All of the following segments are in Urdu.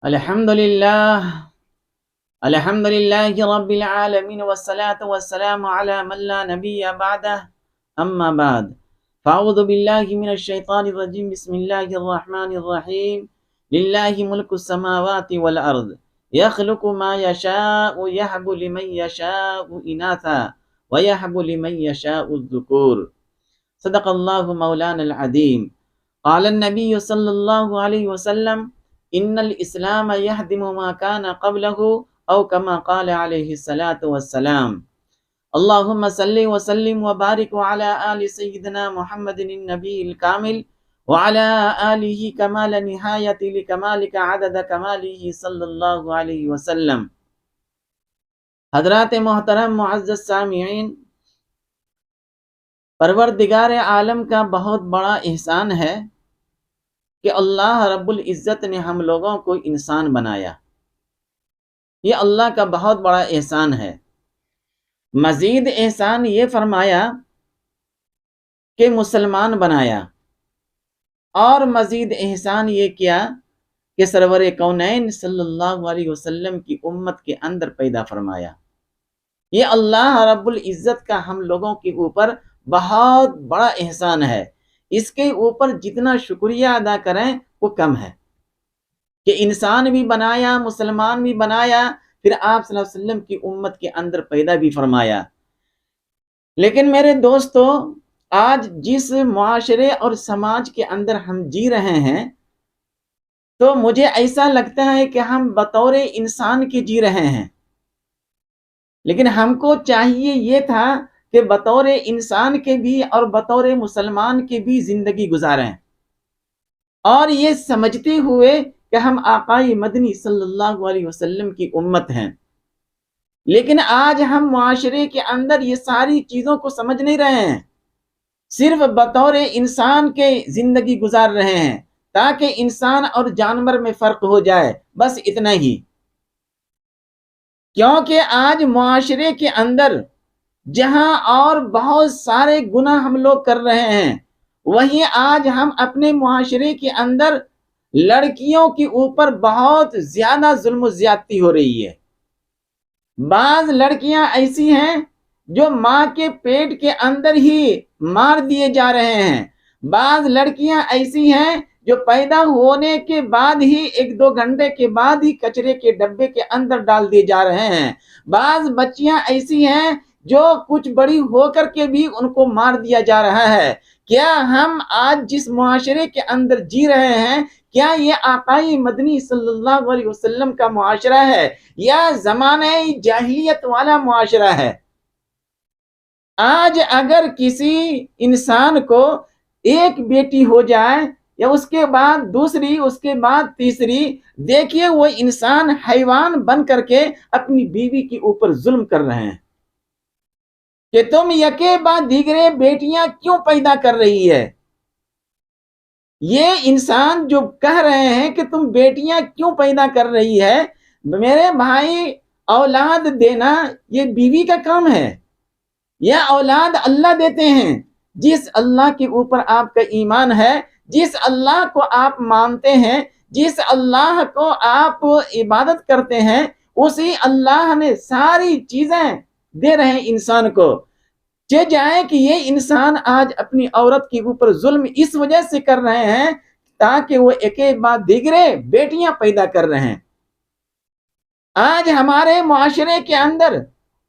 الحمد لله الحمد لله رب العالمين والصلاة والسلام على من لا نبي بعده أما بعد فأعوذ بالله من الشيطان الرجيم بسم الله الرحمن الرحيم لله ملك السماوات والأرض يخلق ما يشاء يهب لمن يشاء إناثا ويهب لمن يشاء الذكور صدق الله مولانا العظيم قال النبي صلى الله عليه وسلم ان الاسلام يهدم ما كان قبله او كما قال عليه الصلاة والسلام اللهم صل وسلم وبارك على آل سيدنا محمد النبي الكامل وعلى آله كمال نهاية لكمالك عدد كماله صلی اللہ علیہ وسلم۔ حضرات محترم معزز سامعین، پروردگار عالم کا بہت بڑا احسان ہے کہ اللہ رب العزت نے ہم لوگوں کو انسان بنایا۔ یہ اللہ کا بہت بڑا احسان ہے۔ مزید احسان یہ فرمایا کہ مسلمان بنایا، اور مزید احسان یہ کیا کہ سرور کونین صلی اللہ علیہ وسلم کی امت کے اندر پیدا فرمایا۔ یہ اللہ رب العزت کا ہم لوگوں کے اوپر بہت بڑا احسان ہے۔ اس کے اوپر جتنا شکریہ ادا کریں وہ کم ہے کہ انسان بھی بنایا، مسلمان بھی بنایا، پھر آپ صلی اللہ علیہ وسلم کی امت کے اندر پیدا بھی فرمایا۔ لیکن میرے دوستو، آج جس معاشرے اور سماج کے اندر ہم جی رہے ہیں تو مجھے ایسا لگتا ہے کہ ہم بطور انسان کے جی رہے ہیں، لیکن ہم کو چاہیے یہ تھا کہ بطور انسان کے بھی اور بطور مسلمان کے بھی زندگی گزاریں، اور یہ سمجھتے ہوئے کہ ہم آقائے مدنی صلی اللہ علیہ وسلم کی امت ہیں۔ لیکن آج ہم معاشرے کے اندر یہ ساری چیزوں کو سمجھ نہیں رہے ہیں، صرف بطور انسان کے زندگی گزار رہے ہیں تاکہ انسان اور جانور میں فرق ہو جائے، بس اتنا ہی۔ کیونکہ آج معاشرے کے اندر جہاں اور بہت سارے گناہ ہم لوگ کر رہے ہیں، وہیں آج ہم اپنے معاشرے کے اندر لڑکیوں کے اوپر بہت زیادہ ظلم و زیادتی ہو رہی ہے۔ بعض لڑکیاں ایسی ہیں جو ماں کے پیٹ کے اندر ہی مار دیے جا رہے ہیں، بعض لڑکیاں ایسی ہیں جو پیدا ہونے کے بعد ہی 1-2 گھنٹے کے بعد ہی کچرے کے ڈبے کے اندر ڈال دیے جا رہے ہیں، بعض بچیاں ایسی ہیں جو کچھ بڑی ہو کر کے بھی ان کو مار دیا جا رہا ہے۔ کیا ہم آج جس معاشرے کے اندر جی رہے ہیں، کیا یہ آقائے مدنی صلی اللہ علیہ وسلم کا معاشرہ ہے یا زمانہ جاہلیت والا معاشرہ ہے؟ آج اگر کسی انسان کو ایک بیٹی ہو جائے یا اس کے بعد دوسری، اس کے بعد تیسری، دیکھیے وہ انسان حیوان بن کر کے اپنی بیوی کے اوپر ظلم کر رہے ہیں کہ تم یکے بعد دیگرے بیٹیاں کیوں پیدا کر رہی ہے۔ یہ انسان جو کہہ رہے ہیں کہ تم بیٹیاں کیوں پیدا کر رہی ہے، میرے بھائی، اولاد دینا یہ بیوی کا کام ہے یا اولاد اللہ دیتے ہیں؟ جس اللہ کے اوپر آپ کا ایمان ہے، جس اللہ کو آپ مانتے ہیں، جس اللہ کو آپ عبادت کرتے ہیں، اسی اللہ نے ساری چیزیں دے رہے ہیں انسان کو۔ چہ جائے کہ یہ انسان آج اپنی عورت کے اوپر ظلم اس وجہ سے کر رہے ہیں تاکہ وہ ایک بعد دیگرے بیٹیاں پیدا کر رہے ہیں۔ آج ہمارے معاشرے کے اندر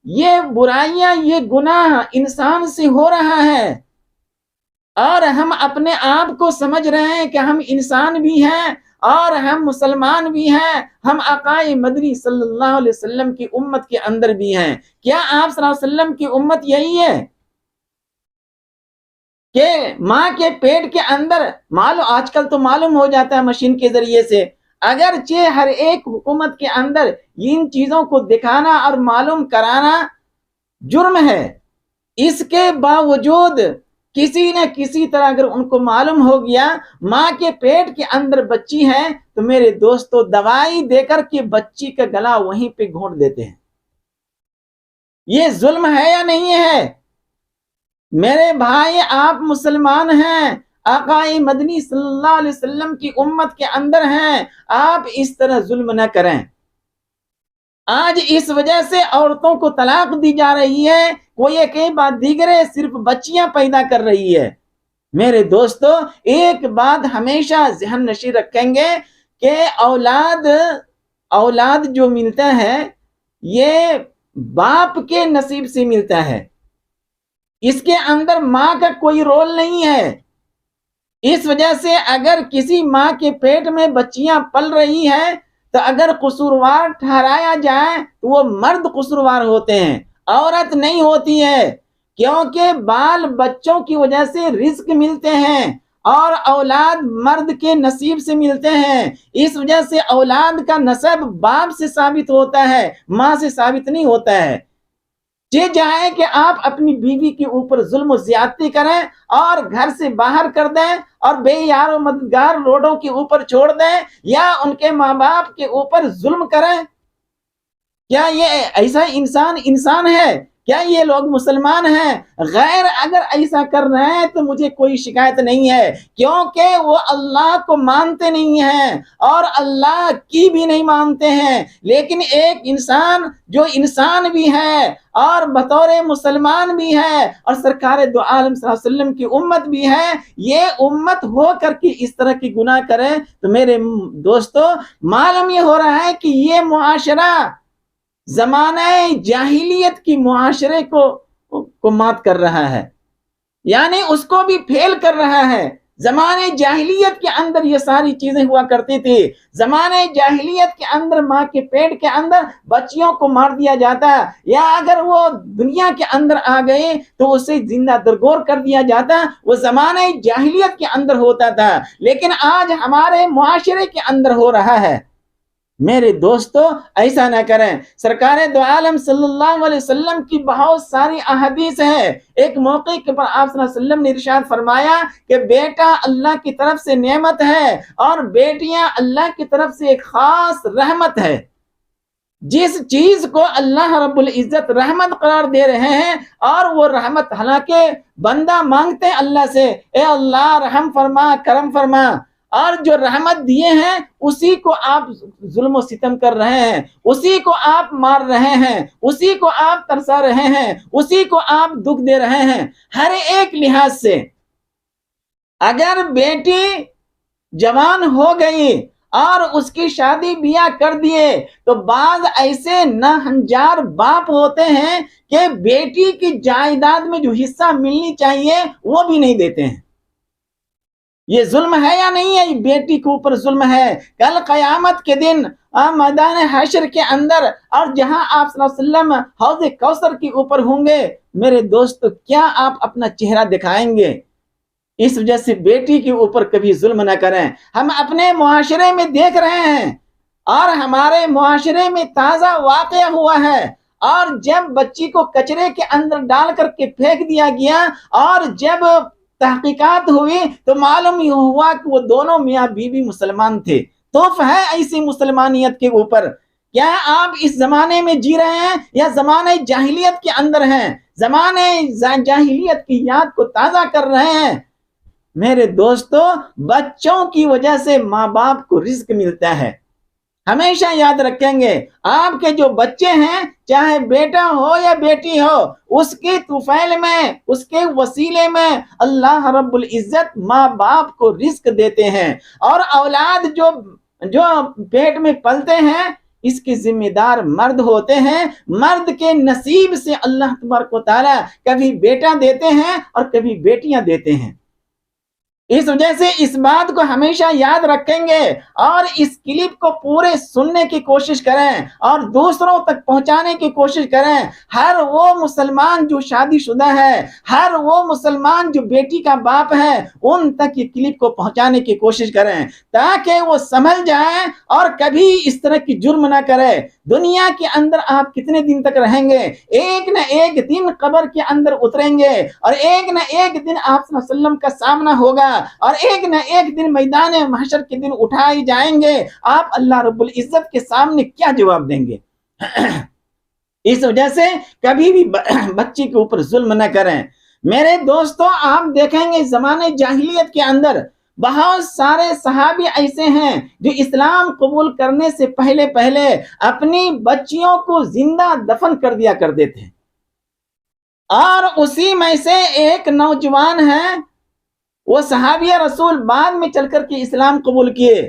یہ برائیاں، یہ گناہ انسان سے ہو رہا ہے، اور ہم اپنے آپ کو سمجھ رہے ہیں کہ ہم انسان بھی ہیں اور ہم مسلمان بھی ہیں، ہم آقائے مدنی صلی اللہ علیہ وسلم کی امت کے اندر بھی ہیں۔ کیا آپ صلی اللہ علیہ وسلم کی امت یہی ہے کہ ماں کے پیٹ کے اندر آج کل تو معلوم ہو جاتا ہے مشین کے ذریعے سے، اگرچہ ہر ایک حکومت کے اندر ان چیزوں کو دکھانا اور معلوم کرانا جرم ہے، اس کے باوجود کسی نہ کسی طرح اگر ان کو معلوم ہو گیا ماں کے پیٹ کے اندر بچی ہے تو میرے دوستو دوائی دے کر کے بچی کا گلا وہیں پہ گھونٹ دیتے ہیں۔ یہ ظلم ہے یا نہیں ہے؟ میرے بھائی، آپ مسلمان ہیں، آقائے مدنی صلی اللہ علیہ وسلم کی امت کے اندر ہیں، آپ اس طرح ظلم نہ کریں۔ آج اس وجہ سے عورتوں کو طلاق دی جا رہی ہے، کوئی ایک بات دیگرے صرف بچیاں پیدا کر رہی ہے۔ میرے دوستو، ایک بات ہمیشہ ذہن نشین رکھیں گے کہ اولاد جو ملتا ہے یہ باپ کے نصیب سے ملتا ہے، اس کے اندر ماں کا کوئی رول نہیں ہے۔ اس وجہ سے اگر کسی ماں کے پیٹ میں بچیاں پل رہی ہیں تو اگر قصوروار ٹھہرایا جائے تو وہ مرد قصوروار ہوتے ہیں، عورت نہیں ہوتی ہے، کیونکہ بال بچوں کی وجہ سے رزق ملتے ہیں اور اولاد مرد کے نصیب سے ملتے ہیں۔ اس وجہ سے اولاد کا نسب باپ سے ثابت ہوتا ہے، ماں سے ثابت نہیں ہوتا ہے۔ یہ چاہے کہ آپ اپنی بیوی کے اوپر ظلم و زیادتی کریں اور گھر سے باہر کر دیں اور بے یار و مددگار روڈوں کے اوپر چھوڑ دیں یا ان کے ماں باپ کے اوپر ظلم کریں، کیا یہ ایسا انسان ہے؟ کیا یہ لوگ مسلمان ہیں؟ غیر اگر ایسا کر رہے ہیں تو مجھے کوئی شکایت نہیں ہے، کیونکہ وہ اللہ کو مانتے نہیں ہیں اور اللہ کی بھی نہیں مانتے ہیں۔ لیکن ایک انسان جو انسان بھی ہے اور بطور مسلمان بھی ہے اور سرکار دو عالم صلی اللہ علیہ وسلم کی امت بھی ہے، یہ امت ہو کر کے اس طرح کی گناہ کرے تو میرے دوستو معلوم یہ ہو رہا ہے کہ یہ معاشرہ زمانہ جاہلیت کی معاشرے کو مات کر رہا ہے، یعنی اس کو بھی پھیل کر رہا ہے۔ زمانے جاہلیت کے اندر یہ ساری چیزیں ہوا کرتی تھی۔ زمانے جاہلیت کے اندر ماں کے پیٹ کے اندر بچیوں کو مار دیا جاتا، یا اگر وہ دنیا کے اندر آ گئے تو اسے زندہ درگور کر دیا جاتا۔ وہ زمانے جاہلیت کے اندر ہوتا تھا، لیکن آج ہمارے معاشرے کے اندر ہو رہا ہے۔ میرے دوستو ایسا نہ کریں۔ سرکار دو عالم صلی اللہ علیہ وسلم کی بہت ساری احادیث ہیں۔ ایک موقع کے پر آپ صلی اللہ علیہ وسلم نے ارشاد فرمایا کہ بیٹا اللہ کی طرف سے نعمت ہے اور بیٹیاں اللہ کی طرف سے ایک خاص رحمت ہے۔ جس چیز کو اللہ رب العزت رحمت قرار دے رہے ہیں اور وہ رحمت حالانکہ بندہ مانگتے ہیں اللہ سے، اے اللہ رحم فرما، کرم فرما، اور جو رحمت دیے ہیں اسی کو آپ ظلم و ستم کر رہے ہیں، اسی کو آپ مار رہے ہیں، اسی کو آپ ترسا رہے ہیں، اسی کو آپ دکھ دے رہے ہیں۔ ہر ایک لحاظ سے اگر بیٹی جوان ہو گئی اور اس کی شادی بیاہ کر دیے تو بعض ایسے ناہنجار باپ ہوتے ہیں کہ بیٹی کی جائیداد میں جو حصہ ملنی چاہیے وہ بھی نہیں دیتے ہیں۔ یہ ظلم ہے یا نہیں ہے؟ بیٹی کے اوپر ظلم ہے۔ کل قیامت کے دن میدان حشر کے اندر اور جہاں آپ صلی اللہ علیہ وسلم حوض کوثر کے اوپر ہوں گے، میرے دوست کیا آپ اپنا چہرہ دکھائیں گے؟ اس وجہ سے بیٹی کے اوپر کبھی ظلم نہ کریں۔ ہم اپنے معاشرے میں دیکھ رہے ہیں اور ہمارے معاشرے میں تازہ واقعہ ہوا ہے، اور جب بچی کو کچرے کے اندر ڈال کر کے پھینک دیا گیا اور جب تحقیقات ہوئی تو معلوم یہ ہوا کہ وہ دونوں میاں بیوی مسلمان تھے۔ توف ہے ایسی مسلمانیت کے اوپر۔ کیا آپ اس زمانے میں جی رہے ہیں یا زمانے جاہلیت کے اندر ہیں؟ زمانے جاہلیت کی یاد کو تازہ کر رہے ہیں؟ میرے دوستو بچوں کی وجہ سے ماں باپ کو رزق ملتا ہے۔ ہمیشہ یاد رکھیں گے، آپ کے جو بچے ہیں چاہے بیٹا ہو یا بیٹی ہو، اس کے طفیل میں، اس کے وسیلے میں اللہ رب العزت ماں باپ کو رزق دیتے ہیں، اور اولاد جو پیٹ میں پلتے ہیں اس کے ذمہ دار مرد ہوتے ہیں۔ مرد کے نصیب سے اللہ تبارک و تعالی کبھی بیٹا دیتے ہیں اور کبھی بیٹیاں دیتے ہیں۔ اس وجہ سے اس بات کو ہمیشہ یاد رکھیں گے اور اس کلپ کو پورے سننے کی کوشش کریں اور دوسروں تک پہنچانے کی کوشش کریں۔ ہر وہ مسلمان جو شادی شدہ ہے، ہر وہ مسلمان جو بیٹی کا باپ ہے، ان تک یہ کلپ کو پہنچانے کی کوشش کریں تاکہ وہ سمجھ جائیں اور کبھی اس طرح کی جرم نہ کرے۔ دنیا کے اندر آپ کتنے دن تک رہیں گے؟ ایک نہ ایک دن قبر کے اندر اتریں گے اور ایک نہ ایک دن آپ صلی اللہ علیہ وسلم کا سامنا ہوگا اور ایک نہ ایک دن میدان محشر کے دن اٹھائے جائیں گے۔ آپ اللہ رب العزت کے سامنے کیا جواب دیں گے؟ اس وجہ سے کبھی بھی بچی کے اوپر ظلم نہ کریں۔ میرے دوستوں، آپ دیکھیں گے زمانے جاہلیت کے اندر بہت سارے صحابی ایسے ہیں جو اسلام قبول کرنے سے پہلے اپنی بچیوں کو زندہ دفن کر دیا کرتے تھے، اور اسی میں سے ایک نوجوان ہے، وہ صحابی رسول بعد میں چل کر کے اسلام قبول کیے،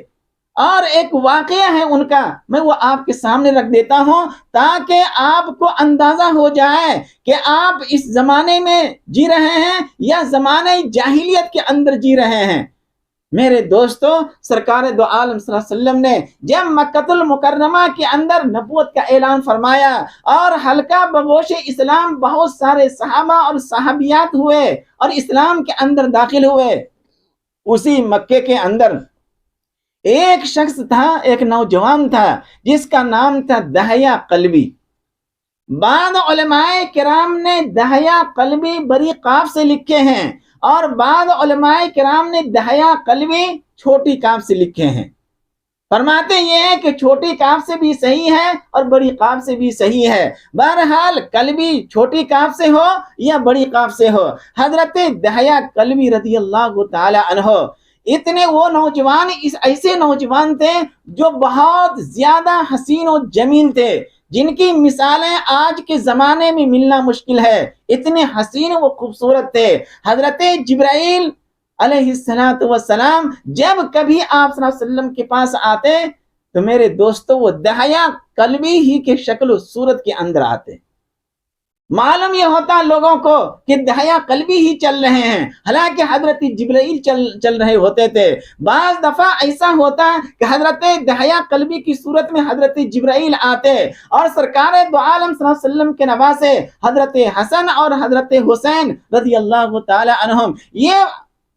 اور ایک واقعہ ہے ان کا، میں وہ آپ کے سامنے رکھ دیتا ہوں تاکہ آپ کو اندازہ ہو جائے کہ آپ اس زمانے میں جی رہے ہیں یا زمانے جاہلیت کے اندر جی رہے ہیں۔ میرے دوستو، سرکار دو عالم صلی اللہ علیہ وسلم نے جب مکہ المکرمہ کے اندر نبوت کا اعلان فرمایا اور حلقہ بگوش اسلام بہت سارے صحابہ اور صحابیات ہوئے اور اسلام کے اندر داخل ہوئے، اسی مکے کے اندر ایک شخص تھا، ایک نوجوان تھا جس کا نام تھا دہیہ قلبی۔ بعض علماء کرام نے دہیہ قلبی بڑی قاف سے لکھے ہیں، اور بعض علماء کرام نے دہیہ قلبی چھوٹی قاف سے لکھے ہیں۔ فرماتے یہ ہے کہ چھوٹی قاف سے بھی صحیح ہے اور بڑی قاف سے بھی صحیح ہے، بہرحال قلبی چھوٹی قاف سے ہو یا بڑی قاف سے ہو، حضرت دہیہ قلبی رضی اللہ تعالی عنہ اتنے وہ نوجوان ایسے نوجوان تھے جو بہت زیادہ حسین و جمیل تھے، جن کی مثالیں آج کے زمانے میں ملنا مشکل ہے، اتنے حسین و خوبصورت تھے۔ حضرت جبرائیل علیہ السلام جب کبھی آپ صلی اللہ علیہ وسلم کے پاس آتے تو میرے دوستو وہ دہیہ قلبی ہی کے شکل و صورت کے اندر آتے۔ معلوم یہ ہوتا لوگوں کو کہ دہیہ قلبی ہی چل رہے ہیں، حالانکہ حضرت جبرائیل چل رہے ہوتے تھے۔ بعض دفعہ ایسا ہوتا کہ حضرت دہیہ قلبی کی صورت میں حضرت جبرائیل آتے اور سرکار دو عالم صلی اللہ علیہ وسلم کے نواسے حضرت حسن اور حضرت حسین رضی اللہ تعالی عنہم یہ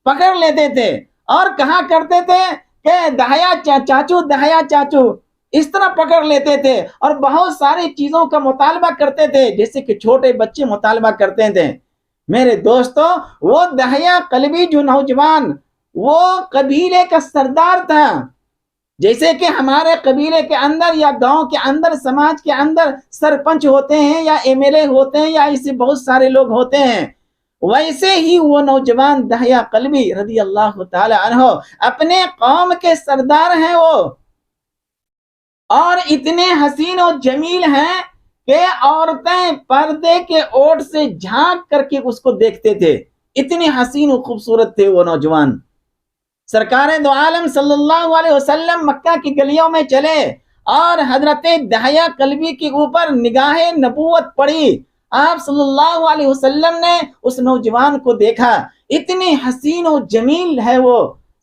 پکڑ لیتے تھے اور کہا کرتے تھے کہ دہیہ چاچو، دہیہ چاچو، اس طرح پکڑ لیتے تھے اور بہت ساری چیزوں کا مطالبہ کرتے تھے جیسے کہ چھوٹے بچے مطالبہ کرتے تھے۔ میرے دوستو، وہ دہیہ قلبی جو نوجوان وہ قبیلے کا سردار تھا، جیسے کہ ہمارے قبیلے کے اندر یا گاؤں کے اندر سماج کے اندر سرپنچ ہوتے ہیں یا ایم ایل اے ہوتے ہیں یا ایسے بہت سارے لوگ ہوتے ہیں، ویسے ہی وہ نوجوان دہیہ قلبی رضی اللہ تعالی عنہ اپنے قوم کے سردار ہیں وہ، اور اتنے حسین و جمیل ہیں کہ عورتیں پردے کے اوٹ سے جھانک کر کے اس کو دیکھتے تھے، اتنے حسین و خوبصورت تھے وہ نوجوان۔ سرکار دو عالم صلی اللہ علیہ وسلم مکہ کی گلیوں میں چلے اور حضرت دہیہ قلبی کے اوپر نگاہ نبوت پڑی، آپ صلی اللہ علیہ وسلم نے اس نوجوان کو دیکھا، اتنی حسین و جمیل ہے وہ۔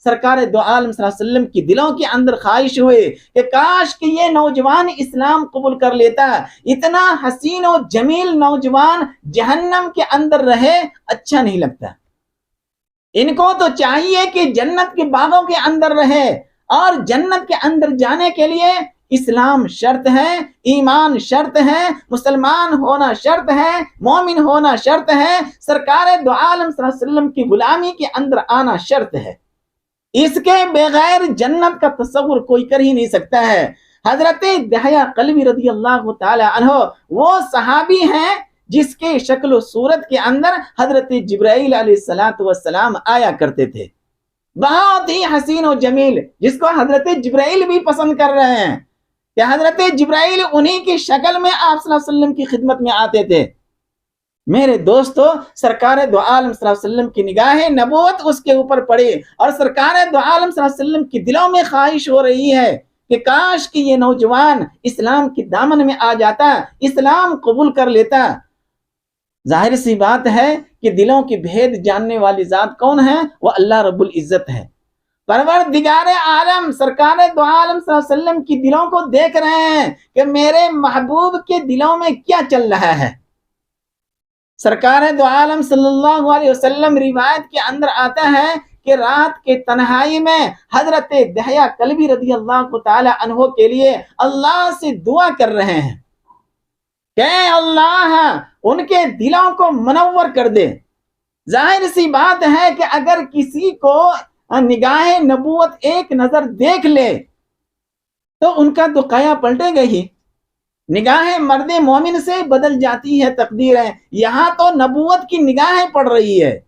سرکار دو عالم صلی اللہ علیہ وسلم کی دلوں کے اندر خواہش ہوئی کہ کاش کہ یہ نوجوان اسلام قبول کر لیتا، اتنا حسین و جمیل نوجوان جہنم کے اندر رہے اچھا نہیں لگتا، ان کو تو چاہیے کہ جنت کے باغوں کے اندر رہے، اور جنت کے اندر جانے کے لیے اسلام شرط ہے، ایمان شرط ہے، مسلمان ہونا شرط ہے، مومن ہونا شرط ہے، سرکار دو عالم صلی اللہ علیہ وسلم کی غلامی کے اندر آنا شرط ہے، اس کے بغیر جنت کا تصور کوئی کر ہی نہیں سکتا ہے۔ حضرت دہیہ قلبی رضی اللہ تعالی عنہ وہ صحابی ہیں جس کے شکل و صورت کے اندر حضرت جبرائیل علیہ السلام آیا کرتے تھے، بہت ہی حسین و جمیل، جس کو حضرت جبرائیل بھی پسند کر رہے ہیں کہ حضرت جبرائیل انہی کی شکل میں آپ صلی اللہ علیہ وسلم کی خدمت میں آتے تھے۔ میرے دوستو، سرکار دو عالم صلی اللہ علیہ وسلم کی نگاہ نبوت اس کے اوپر پڑی اور سرکار دو عالم صلی اللہ علیہ وسلم کی دلوں میں خواہش ہو رہی ہے کہ کاش کہ یہ نوجوان اسلام کی دامن میں آ جاتا، اسلام قبول کر لیتا۔ ظاہر سی بات ہے کہ دلوں کی بھید جاننے والی ذات کون ہے؟ وہ اللہ رب العزت ہے۔ پروردگار عالم سرکار دو عالم صلی اللہ علیہ وسلم کی دلوں کو دیکھ رہے ہیں کہ میرے محبوب کے دلوں میں کیا چل رہا ہے۔ سرکار دو عالم صلی اللہ علیہ وسلم روایت کے اندر آتا ہے کہ رات کے تنہائی میں حضرت دہیہ قلبی رضی اللہ تعالی عنہ کے لیے اللہ سے دعا کر رہے ہیں کہ اللہ ان کے دلوں کو منور کر دے۔ ظاہر سی بات ہے کہ اگر کسی کو نگاہ نبوت ایک نظر دیکھ لے تو ان کا تو قیا پلٹے گا ہی، نگاہیں مرد مومن سے بدل جاتی ہے تقدیریں، یہاں تو نبوت کی نگاہیں پڑ رہی ہے۔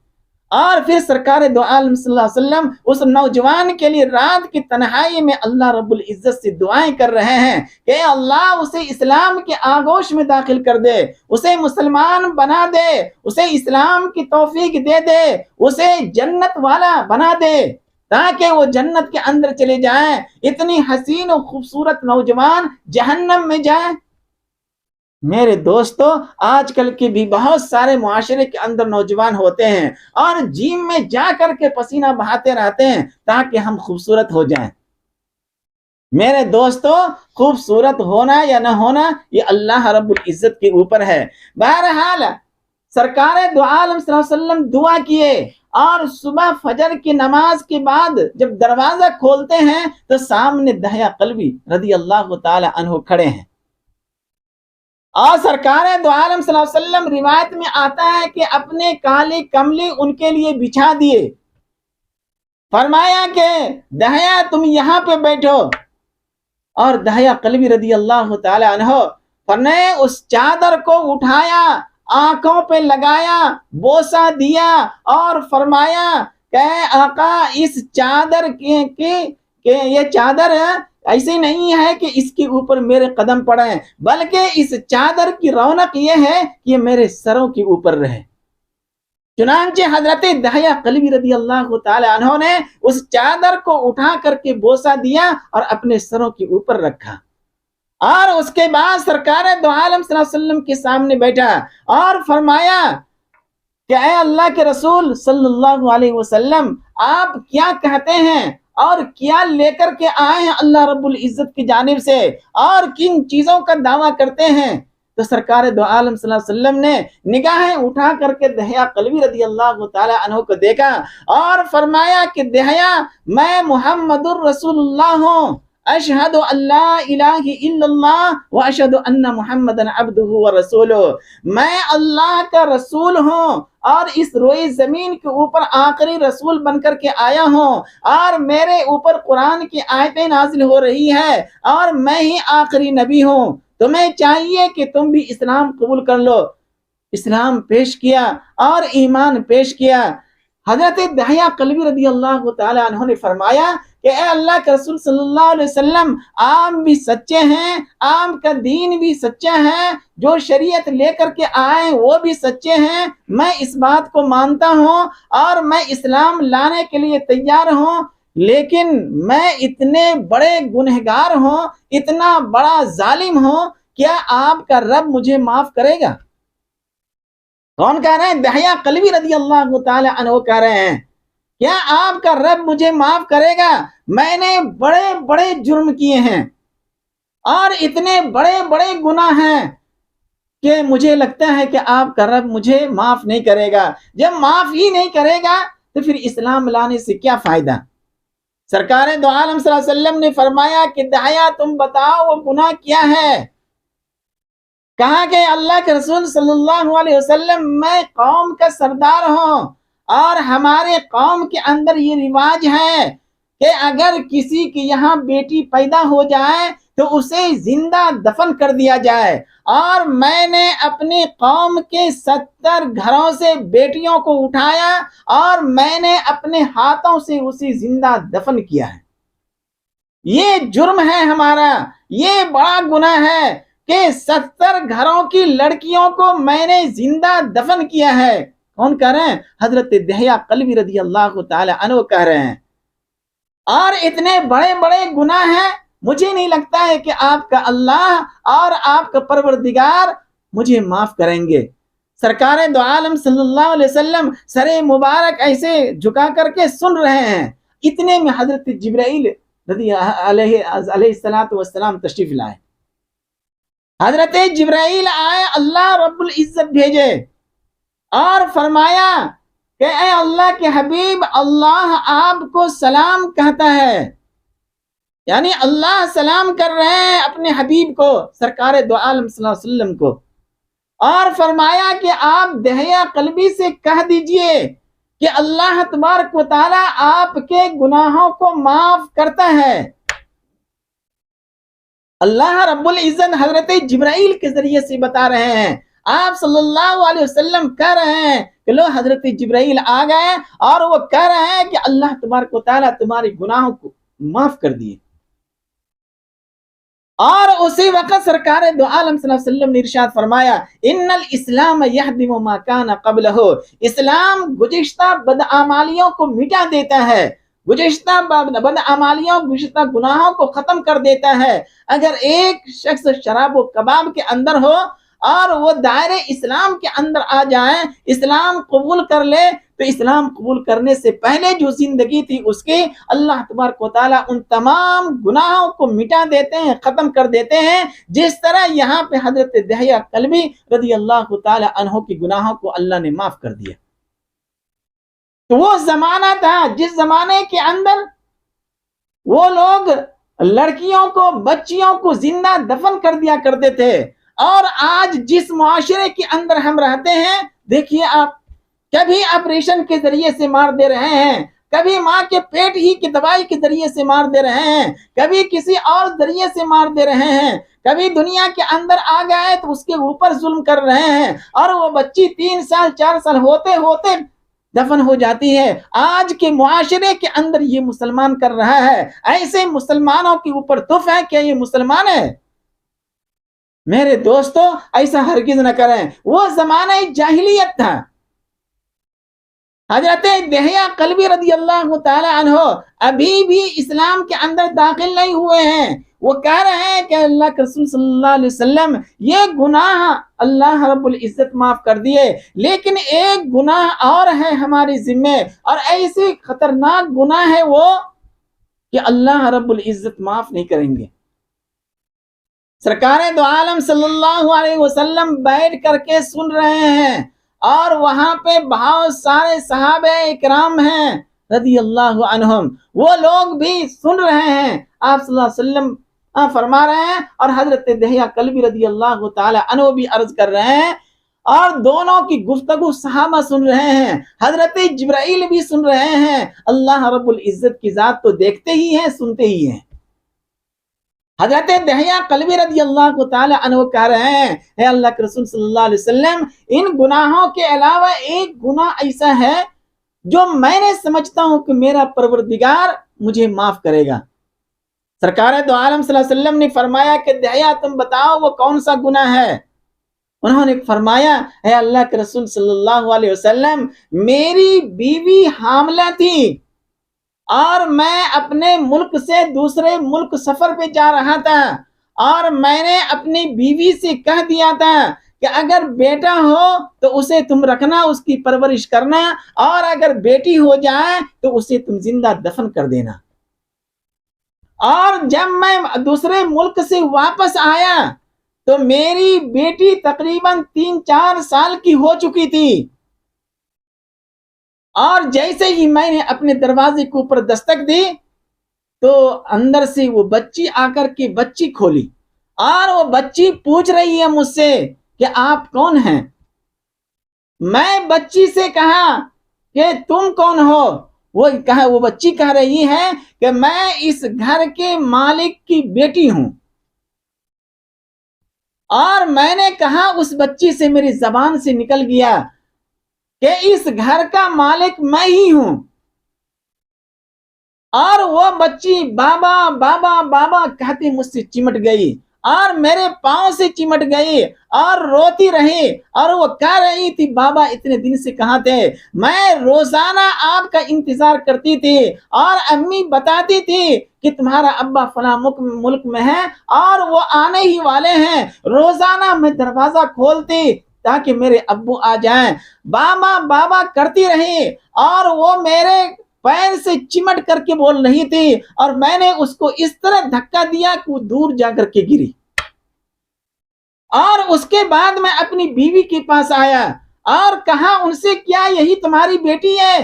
اور پھر سرکار دو عالم صلی اللہ علیہ وسلم اس نوجوان کے لیے رات کی تنہائی میں اللہ رب العزت سے دعائیں کر رہے ہیں کہ اے اللہ اسے اسلام کے آغوش میں داخل کر دے، اسے مسلمان بنا دے، اسے اسلام کی توفیق دے دے، اسے جنت والا بنا دے تاکہ وہ جنت کے اندر چلے جائیں۔ اتنی حسین و خوبصورت نوجوان جہنم میں جائیں۔ میرے دوستو، آج کل کے بھی بہت سارے معاشرے کے اندر نوجوان ہوتے ہیں اور جیم میں جا کر کے پسینہ بہاتے رہتے ہیں تاکہ ہم خوبصورت ہو جائیں۔ میرے دوستو، خوبصورت ہونا یا نہ ہونا یہ اللہ رب العزت کے اوپر ہے۔ بہرحال سرکار دو عالم صلی اللہ علیہ وسلم دعا کیے اور صبح فجر کی نماز کے بعد جب دروازہ کھولتے ہیں تو سامنے دہیا قلبی رضی اللہ تعالی عنہ کھڑے ہیں، اور سرکار دو عالم صلی اللہ علیہ وسلم روایت میں آتا ہے کہ اپنے کالی کملی ان کے لیے بچھا دیے، فرمایا کہ دہیا تم یہاں پہ بیٹھو، اور دہیا قلبی رضی اللہ تعالی عنہ نے اس چادر کو اٹھایا، آنکھوں پہ لگایا، بوسہ دیا اور فرمایا کہ آقا اس چادر کہ یہ چادر ایسے نہیں ہے کہ اس کے اوپر میرے قدم پڑیں، بلکہ اس چادر کی رونق یہ ہے کہ یہ میرے سروں کے اوپر رہے۔ چنانچہ حضرت دہیا قلبی رضی اللہ تعالی عنہ نے اس چادر کو اٹھا کر کے بوسہ دیا اور اپنے سروں کے اوپر رکھا، اور اس کے بعد سرکار دو عالم صلی اللہ علیہ وسلم کے سامنے بیٹھا اور فرمایا کہ اے اللہ کے رسول صلی اللہ علیہ وسلم، آپ کیا کہتے ہیں اور کیا لے کر کے آئے ہیں اللہ رب العزت کی جانب سے، اور کن چیزوں کا دعویٰ کرتے ہیں؟ تو سرکار دو عالم صلی اللہ علیہ وسلم نے نگاہیں اٹھا کر کے دہیا قلبی رضی اللہ تعالی عنہ کو دیکھا اور فرمایا کہ دہیا میں محمد الرسول اللہ ہوں، اشہد ان لا الہ الا اللہ و اشہد ان محمد عبدہ و رسولہ، میں اللہ کا رسول ہوں اور اس روئی زمین کے اوپر آخری رسول بن کر کے آیا ہوں، اور میرے اوپر قرآن کی آیتیں نازل ہو رہی ہے اور میں ہی آخری نبی ہوں، تمہیں چاہیے کہ تم بھی اسلام قبول کر لو۔ اسلام پیش کیا اور ایمان پیش کیا۔ حضرت دہیا قلبی رضی اللہ تعالی عنہ نے فرمایا کہ اے اللہ کے رسول صلی اللہ علیہ وسلم، آپ بھی سچے ہیں، آپ کا دین بھی سچا ہے، جو شریعت لے کر کے آئے وہ بھی سچے ہیں، میں اس بات کو مانتا ہوں اور میں اسلام لانے کے لیے تیار ہوں، لیکن میں اتنے بڑے گنہگار ہوں، اتنا بڑا ظالم ہوں، کیا آپ کا رب مجھے معاف کرے گا؟ کون کہہ رہے ہیں؟ دہیا قلبی رضی اللہ تعالی عنہ کہہ رہے ہیں، کیا آپ کا رب مجھے معاف کرے گا؟ میں نے بڑے بڑے جرم کیے ہیں اور اتنے بڑے بڑے گناہ ہیں کہ مجھے لگتا ہے کہ آپ کا رب مجھے معاف نہیں کرے گا۔ جب معاف ہی نہیں کرے گا تو پھر اسلام لانے سے کیا فائدہ؟ سرکار دو عالم صلی اللہ علیہ وسلم نے فرمایا کہ دہیا تم بتاؤ وہ گناہ کیا ہے؟ کہا کہ اللہ کے رسول صلی اللہ علیہ وسلم، میں قوم کا سردار ہوں اور ہمارے قوم کے اندر یہ رواج ہے کہ اگر کسی کے یہاں بیٹی پیدا ہو جائے تو اسے زندہ دفن کر دیا جائے، اور میں نے اپنی قوم کے 70 گھروں سے بیٹیوں کو اٹھایا اور میں نے اپنے ہاتھوں سے اسے زندہ دفن کیا ہے۔ یہ جرم ہے ہمارا، یہ بڑا گناہ ہے کہ 70 گھروں کی لڑکیوں کو میں نے زندہ دفن کیا ہے۔ کون کہہ رہے ہیں؟ حضرت دہیا قلبی رضی اللہ تعالی عنہ کہہ رہے ہیں، اور اتنے بڑے بڑے گناہ ہیں، مجھے نہیں لگتا ہے کہ آپ کا اللہ اور آپ کا پروردگار مجھے معاف کریں گے۔ سرکار دو عالم صلی اللہ علیہ وسلم سر مبارک ایسے جھکا کر کے سن رہے ہیں، اتنے میں حضرت جبرائیل رضی علیہ الصلوۃ والسلام تشریف لائے۔ حضرت جبرائیل آئے، اللہ رب العزت بھیجے اور فرمایا کہ اے اللہ کے حبیب، اللہ آپ کو سلام کہتا ہے، یعنی اللہ سلام کر رہے ہیں اپنے حبیب کو، سرکار دو عالم صلی اللہ علیہ وسلم کو، اور فرمایا کہ آپ دہیا قلبی سے کہہ دیجئے کہ اللہ تبارک و تعالی آپ کے گناہوں کو معاف کرتا ہے۔ اللہ رب العزت حضرت جبرائیل کے ذریعے سے بتا رہے ہیں، آپ صلی اللہ علیہ وسلم کہہ رہے ہیں کہ لو حضرت جبرائیل آ گئے اور وہ کہہ رہے ہیں کہ اللہ تبارک و تعالیٰ تمہارے گناہوں کو معاف کر دیے. اور اسی وقت سرکار دو عالم صلی اللہ علیہ وسلم نے ارشاد فرمایا ان الاسلام یہدم ما کان قبلہ، اسلام گزشتہ بدعمالیوں کو مٹا دیتا ہے، گزشتہ بدعمالیوں گزشتہ گناہوں کو ختم کر دیتا ہے. اگر ایک شخص شراب و کباب کے اندر ہو اور وہ دائرے اسلام کے اندر آ جائے، اسلام قبول کر لے، تو اسلام قبول کرنے سے پہلے جو زندگی تھی اس کی اللہ تبارک و تعالیٰ ان تمام گناہوں کو مٹا دیتے ہیں، ختم کر دیتے ہیں، جس طرح یہاں پہ حضرت دحیہ کلبی رضی اللہ تعالیٰ عنہ کی گناہوں کو اللہ نے معاف کر دیا. تو وہ زمانہ تھا جس زمانے کے اندر وہ لوگ لڑکیوں کو، بچیوں کو زندہ دفن کر دیا کرتے تھے. اور آج جس معاشرے کے اندر ہم رہتے ہیں، دیکھیے آپ، کبھی آپریشن کے ذریعے سے مار دے رہے ہیں، کبھی ماں کے پیٹ ہی کی دوائی کے ذریعے سے مار دے رہے ہیں، کبھی کسی اور ذریعے سے مار دے رہے ہیں، کبھی دنیا کے اندر آ گئے تو اس کے اوپر ظلم کر رہے ہیں، اور وہ بچی 3 سال 4 سال ہوتے ہوتے دفن ہو جاتی ہے. آج کے معاشرے کے اندر یہ مسلمان کر رہا ہے. ایسے مسلمانوں کے اوپر تف ہے، کیا یہ مسلمان ہے؟ میرے دوستو، ایسا ہرگز نہ کریں. وہ زمانہ جاہلیت تھا. حضرت دحیہ کلبی رضی اللہ تعالی عنہ ابھی بھی اسلام کے اندر داخل نہیں ہوئے ہیں. وہ کہہ رہے ہیں کہ اللہ کے رسول صلی اللہ علیہ وسلم یہ گناہ اللہ رب العزت معاف کر دیے، لیکن ایک گناہ اور ہے ہماری ذمہ، اور ایسی خطرناک گناہ ہے وہ کہ اللہ رب العزت معاف نہیں کریں گے. سرکار دو عالم صلی اللہ علیہ وسلم بیٹھ کر کے سن رہے ہیں، اور وہاں پہ بہت سارے صحابہ اکرام ہیں رضی اللہ عنہم، وہ لوگ بھی سن رہے ہیں. آپ صلی اللہ علیہ وسلم فرما رہے ہیں، اور حضرت دحیہ کلبی رضی اللہ تعالی عنہ بھی عرض کر رہے ہیں، اور دونوں کی گفتگو صحابہ سن رہے ہیں، حضرت جبرائیل بھی سن رہے ہیں. اللہ رب العزت کی ذات تو دیکھتے ہی ہیں، سنتے ہی ہیں. حضرت دحیہ کلبی رضی اللہ تعالی عنہ کہہ رہے ہیں، اے اللہ کے رسول صلی اللہ علیہ وسلم، ان گناہوں کے علاوہ ایک گناہ ایسا ہے جو میں نے سمجھتا ہوں کہ میرا پروردگار مجھے معاف کرے گا. سرکار دو عالم صلی اللہ علیہ وسلم نے فرمایا کہ دحیہ تم بتاؤ وہ کون سا گناہ ہے؟ انہوں نے فرمایا، اے اللہ کے رسول صلی اللہ علیہ وسلم، میری بیوی حاملہ تھی، اور میں اپنے ملک سے دوسرے ملک سفر پہ جا رہا تھا، اور میں نے اپنی بیوی سے کہہ دیا تھا کہ اگر بیٹا ہو تو اسے تم رکھنا، اس کی پرورش کرنا، اور اگر بیٹی ہو جائے تو اسے تم زندہ دفن کر دینا. اور جب میں دوسرے ملک سے واپس آیا تو میری بیٹی تقریباً 3-4 سال کی ہو چکی تھی، اور جیسے ہی میں نے اپنے دروازے کے اوپر دستک دی تو اندر سے وہ بچی آ کر کے بچی کھولی، اور وہ بچی پوچھ رہی ہے مجھ سے کہ آپ کون ہیں؟ میں بچی سے کہا کہ تم کون ہو؟ وہ بچی کہہ رہی ہے کہ میں اس گھر کے مالک کی بیٹی ہوں. اور میں نے کہا، اس بچی سے میری زبان سے نکل گیا کہ اس گھر کا مالک میں ہی ہوں. اور وہ بچی بابا بابا بابا کہتے مجھ سے چمٹ گئی، اور میرے پاؤں سے چمٹ گئی، اور روتی رہی، اور وہ کہہ رہی تھی، بابا اتنے دن سے کہاں تھے؟ میں روزانہ آپ کا انتظار کرتی تھی، اور امی بتاتی تھی کہ تمہارا ابا فلاں ملک میں ہے اور وہ آنے ہی والے ہیں. روزانہ میں دروازہ کھولتی تاکہ میرے ابو آ جائیں. بابا بابا کرتی رہی، اور وہ میرے پیر سے چمٹ کر کے بول رہی تھی، اور میں نے اس کو اس طرح دھکا دیا کہ وہ دور جا کر کے گری. اور اس کے بعد میں اپنی بیوی کے پاس آیا اور کہا ان سے، کیا یہی تمہاری بیٹی ہے؟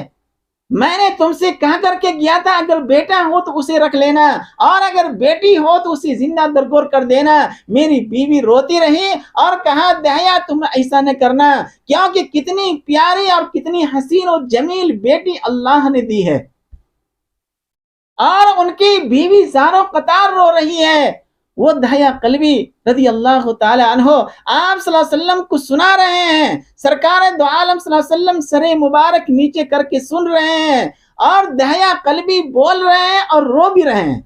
میں نے تم سے کہا کر کے گیا تھا اگر بیٹا ہو تو اسے رکھ لینا، اور اگر بیٹی ہو تو اسے زندہ درگور کر دینا. میری بیوی روتی رہی اور کہا، دحیہ تم ایسا نہ کرنا، کیونکہ کتنی پیاری اور کتنی حسین و جمیل بیٹی اللہ نے دی ہے. اور ان کی بیوی زاروں قطار رو رہی ہے. وہ دہیا قلبی رضی اللہ تعالی عنہ آپ صلی اللہ علیہ وسلم کو سنا رہے ہیں، سرکار دو عالم صلی اللہ علیہ وسلم سر مبارک نیچے کر کے سن رہے ہیں، اور دہیا قلبی بول رہے ہیں اور رو بھی رہے ہیں،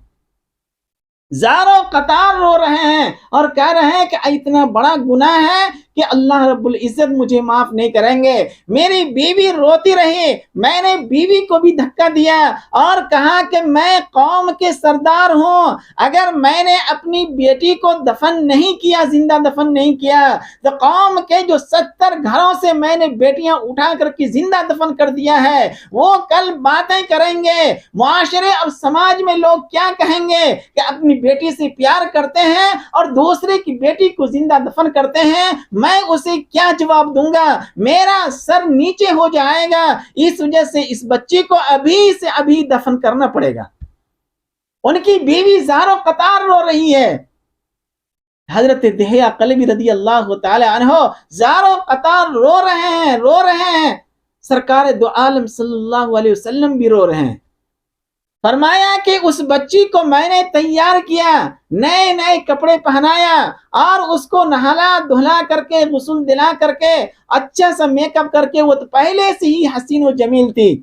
زاروں قطار رو رہے ہیں اور کہہ رہے ہیں کہ اتنا بڑا گناہ ہے کہ اللہ رب العزت مجھے معاف نہیں کریں گے۔ میری بیوی روتی رہی، میں نے بیوی کو بھی دھکا دیا اور کہا کہ میں قوم کے سردار ہوں، اگر میں نے اپنی بیٹی کو دفن نہیں کیا، زندہ دفن نہیں کیا، تو قوم کے جو 70 گھروں سے میں نے بیٹیاں اٹھا کر کے زندہ دفن کر دیا ہے، وہ کل باتیں کریں گے، معاشرے اور سماج میں لوگ کیا کہیں گے کہ اپنی بیٹی سے پیار کرتے ہیں اور دوسرے کی بیٹی کو زندہ دفن کرتے ہیں، میں اسے کیا جواب دوں گا؟ میرا سر نیچے ہو جائے گا۔ اس وجہ سے اس بچی کو ابھی سے ابھی دفن کرنا پڑے گا۔ ان کی بیوی زار و قطار رو رہی ہے، حضرت دہیا قلبی رضی اللہ تعالی عنہ زار و قطار رو رہے ہیں، سرکار دو عالم صلی اللہ علیہ وسلم بھی رو رہے ہیں۔ فرمایا کہ اس بچی کو میں نے تیار کیا، نئے نئے کپڑے پہنایا اور اس کو نہلا دھلا کر کے، غسل دلا کر کے، اچھا سا میک اپ کر کے، وہ تو پہلے سے ہی حسین و جمیل تھی۔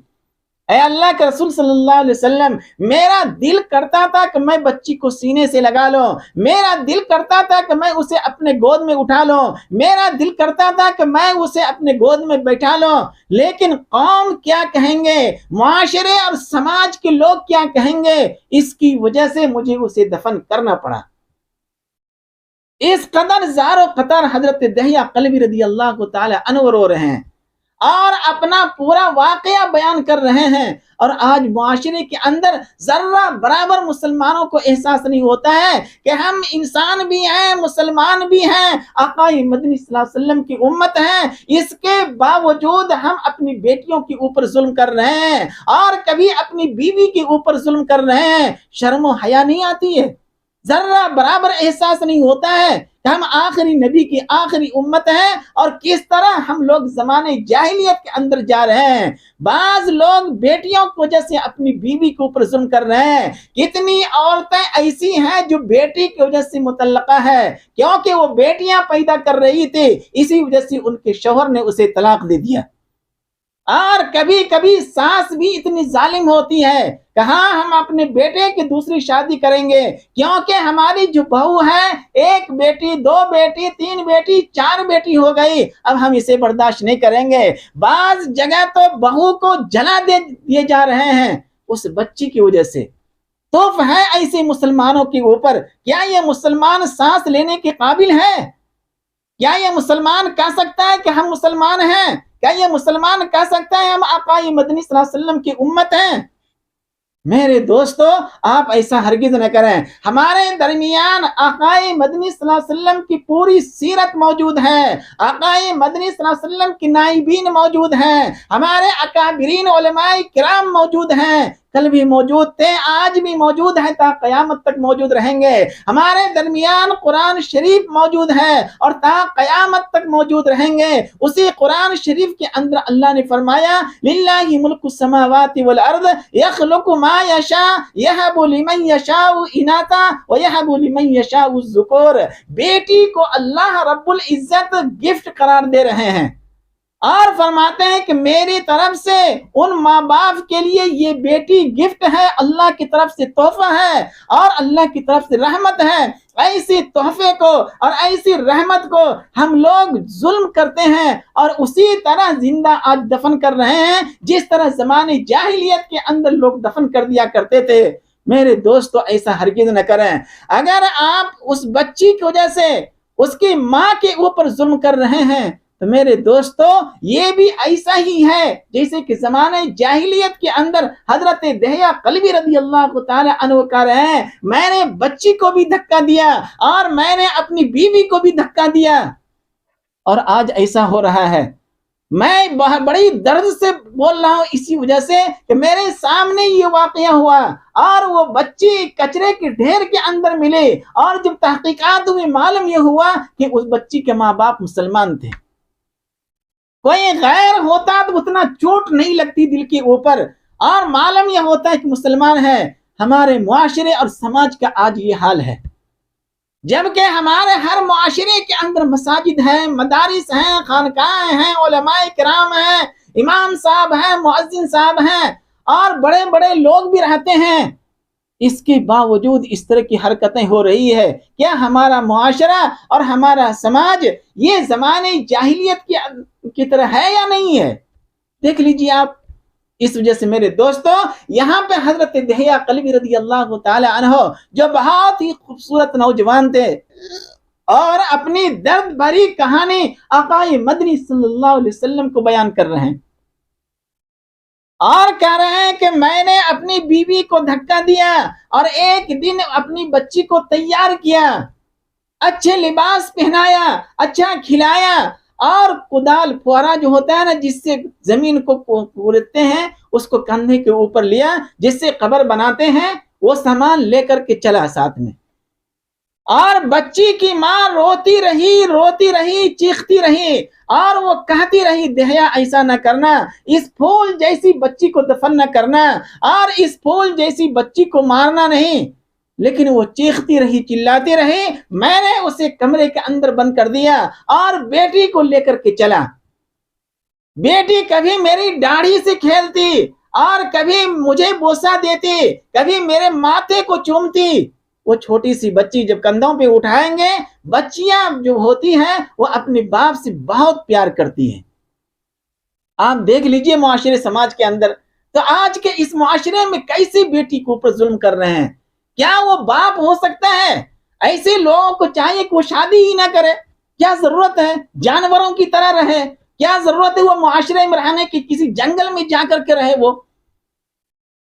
اے اللہ کے رسول صلی اللہ علیہ وسلم، میرا دل کرتا تھا کہ میں بچی کو سینے سے لگا لوں، میرا دل کرتا تھا کہ میں اسے اپنے گود میں اٹھا لوں، میرا دل کرتا تھا کہ میں اسے اپنے گود میں بیٹھا لوں، لیکن قوم کیا کہیں گے، معاشرے اور سماج کے لوگ کیا کہیں گے، اس کی وجہ سے مجھے اسے دفن کرنا پڑا۔ اس قدر زار و قطار حضرت دہیا قلبی رضی اللہ تعالی عنہ رو رہے ہیں اور اپنا پورا واقعہ بیان کر رہے ہیں، اور آج معاشرے کے اندر ذرہ برابر مسلمانوں کو احساس نہیں ہوتا ہے کہ ہم انسان بھی ہیں، مسلمان بھی ہیں، آقا مدنی صلی اللہ علیہ وسلم کی امت ہیں، اس کے باوجود ہم اپنی بیٹیوں کے اوپر ظلم کر رہے ہیں اور کبھی اپنی بیوی کے اوپر ظلم کر رہے ہیں۔ شرم و حیا نہیں آتی ہے، ذرہ برابر احساس نہیں ہوتا ہے کہ ہم آخری نبی کی آخری امت ہیں اور کس طرح ہم لوگ زمانے جاہلیت کے اندر جا رہے ہیں۔ بعض لوگ بیٹیوں کی وجہ سے اپنی بیوی کے اوپر ظلم کر رہے ہیں۔ کتنی عورتیں ایسی ہیں جو بیٹی کی وجہ سے مطلقہ ہے، کیونکہ وہ بیٹیاں پیدا کر رہی تھی، اسی وجہ سے ان کے شوہر نے اسے طلاق دے دیا۔ اور کبھی کبھی ساس بھی اتنی ظالم ہوتی ہے کہ ہاں ہم اپنے بیٹے کی دوسری شادی کریں گے، کیونکہ ہماری جو بہو ہے، ایک بیٹی، 2 بیٹی، 3 بیٹی، 4 بیٹی ہو گئی، اب ہم اسے برداشت نہیں کریں گے۔ بعض جگہ تو بہو کو جلا دیے جا رہے ہیں اس بچی کی وجہ سے۔ توف ہے ایسے مسلمانوں کے اوپر، کیا یہ مسلمان سانس لینے کے قابل ہے؟ کیا یہ مسلمان کہہ سکتا ہے کہ ہم مسلمان ہیں؟ کیا یہ مسلمان کہہ سکتا ہے ہم آقا مدنی صلی اللہ علیہ وسلم کی امت ہیں؟ میرے دوستو، آپ ایسا ہرگز نہ کریں۔ ہمارے درمیان آقا مدنی صلی اللہ علیہ وسلم کی پوری سیرت موجود ہے، آقا مدنی صلی اللہ علیہ وسلم کی نائبین موجود ہیں، ہمارے اکابرین علماء کرام موجود ہیں، کل بھی موجود تھے، آج بھی موجود ہیں، تا قیامت تک موجود رہیں گے۔ ہمارے درمیان قرآن شریف موجود ہے اور تا قیامت تک موجود رہیں گے۔ اسی قرآن شریف کے اندر اللہ نے فرمایا، للہ ملک السماوات والارض یخلق ما یشاء یہب لمن یشاء اناثا ویہب لمن یشاء الذکور۔ بیٹی کو اللہ رب العزت گفٹ قرار دے رہے ہیں اور فرماتے ہیں کہ میری طرف سے ان ماں باپ کے لیے یہ بیٹی گفٹ ہے، اللہ کی طرف سے تحفہ ہے اور اللہ کی طرف سے رحمت ہے۔ ایسی تحفے کو اور ایسی رحمت کو ہم لوگ ظلم کرتے ہیں اور اسی طرح زندہ آج دفن کر رہے ہیں جس طرح زمانے جاہلیت کے اندر لوگ دفن کر دیا کرتے تھے۔ میرے دوستو، ایسا ہرگز نہ کریں۔ اگر آپ اس بچی کی وجہ سے اس کی ماں کے اوپر ظلم کر رہے ہیں تو میرے دوستو، یہ بھی ایسا ہی ہے جیسے کہ زمانے جاہلیت کے اندر حضرت دہیا قلبی رضی اللہ تعالی عنہ کہہ رہے ہیں، میں نے بچی کو بھی دھکا دیا اور میں نے اپنی بیوی کو بھی دھکا دیا، اور آج ایسا ہو رہا ہے۔ میں بڑی درد سے بول رہا ہوں اسی وجہ سے کہ میرے سامنے یہ واقعہ ہوا اور وہ بچی کچرے کے ڈھیر کے اندر ملی، اور جب تحقیقات ہوئی معلوم یہ ہوا کہ اس بچی کے ماں باپ مسلمان تھے۔ کوئی غیر ہوتا تو اتنا چوٹ نہیں لگتی دل کے اوپر، اور معلوم یہ ہوتا ہے کہ مسلمان ہے۔ ہمارے معاشرے اور سماج کا آج یہ حال ہے۔ جبکہ ہمارے ہر معاشرے کے اندر مساجد ہیں، مدارس ہیں، خانقاہیں ہیں، علماء کرام ہیں، امام صاحب ہیں، مؤذن صاحب ہیں اور بڑے بڑے لوگ بھی رہتے ہیں، اس کے باوجود اس طرح کی حرکتیں ہو رہی ہے۔ کیا ہمارا معاشرہ اور ہمارا سماج یہ زمانے جاہلیت کی طرح ہے یا نہیں ہے؟ دیکھ لیجیے آپ۔ اس وجہ سے میرے دوستو، یہاں پہ حضرت دحیہ قلبی رضی اللہ تعالی عنہ جو بہت ہی خوبصورت نوجوان تھے اور اپنی درد بھری کہانی آقا مدنی صلی اللہ علیہ وسلم کو بیان کر رہے ہیں اور کہہ رہے ہیں کہ میں نے اپنی بیوی کو دھکا دیا اور ایک دن اپنی بچی کو تیار کیا، اچھے لباس پہنایا، اچھا کھلایا اور کدال پھوارا جو ہوتا ہے نا جس سے زمین کو کوڑتے ہیں اس کو کندھے کے اوپر لیا، جس سے قبر بناتے ہیں، وہ سامان لے کر کے چلا ساتھ میں، اور بچی کی ماں روتی رہی چیختی رہی اور وہ کہتی رہی دحیہ ایسا نہ کرنا، اس پھول جیسی بچی کو دفن نہ کرنا اور اس پھول جیسی بچی کو مارنا نہیں، لیکن وہ چیختی رہی چلاتی رہی۔ میں نے اسے کمرے کے اندر بند کر دیا اور بیٹی کو لے کر کے چلا۔ بیٹی کبھی میری داڑھی سے کھیلتی اور کبھی مجھے بوسہ دیتی، کبھی میرے ماتھے کو چومتی۔ وہ چھوٹی سی بچی جب کندھوں پہ اٹھائیں گے، بچیاں جو ہوتی ہیں وہ اپنے باپ سے بہت پیار کرتی ہیں۔ آپ دیکھ لیجئے معاشرے سماج کے اندر، تو آج کے اس معاشرے میں کیسے بیٹی کے اوپر ظلم کر رہے ہیں۔ کیا وہ باپ ہو سکتا ہے؟ ایسے لوگوں کو چاہیے کہ وہ شادی ہی نہ کرے۔ کیا ضرورت ہے جانوروں کی طرح رہے؟ کیا ضرورت ہے وہ معاشرے میں رہنے کی، کسی جنگل میں جا کر کے رہے؟ وہ